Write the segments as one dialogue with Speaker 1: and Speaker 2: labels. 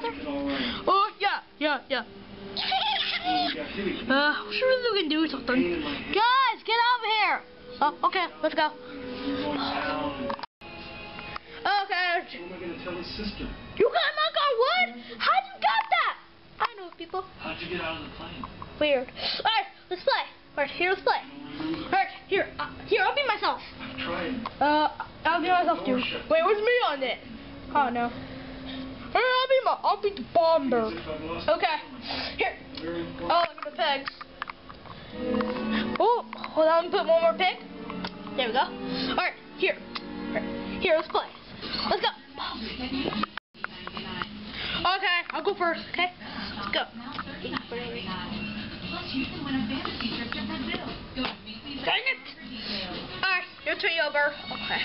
Speaker 1: there? Oh, yeah. We should really do something. Guys, get over here. Oh, okay, let's go. Okay.
Speaker 2: What am I going to tell his sister?
Speaker 1: You got knock on wood? How'd you got that? I know, people.
Speaker 2: How'd you get out of the plane?
Speaker 1: Weird. Alright, let's play. Alright, here, let's play. Alright, here, I'll be myself.
Speaker 2: Try it.
Speaker 1: I'll be myself too. Wait, where's me on it? Oh no. I'll be the bomber. Okay. Here. Oh, look at the pegs. Oh, hold on, put one more peg. There we go. Alright, here. Here, let's play. Let's go. Okay, I'll go first, okay? Let's go. Dang it! Alright, your turn over. Okay.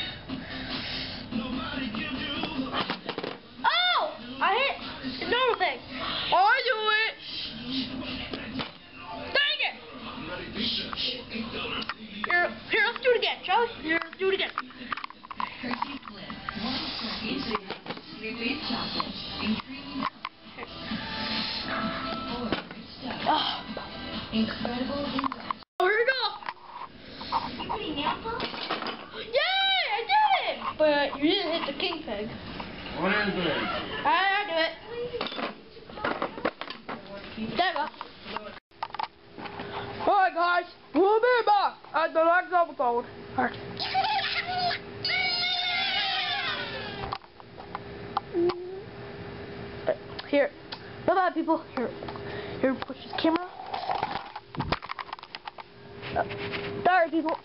Speaker 1: Oh! I hit the normal thing. I do it! Dang it! Here, let's do it again, shall we? Here, let's do it again.
Speaker 3: Incredible insight.
Speaker 1: Oh, here we go! Yay! I did it! But you didn't hit the king peg.
Speaker 2: What is it?
Speaker 1: I'll do it. There we go. Alright guys, we'll be back at the next episode. Alright. Here. Bye-bye people. Here, push this camera. Sorry people.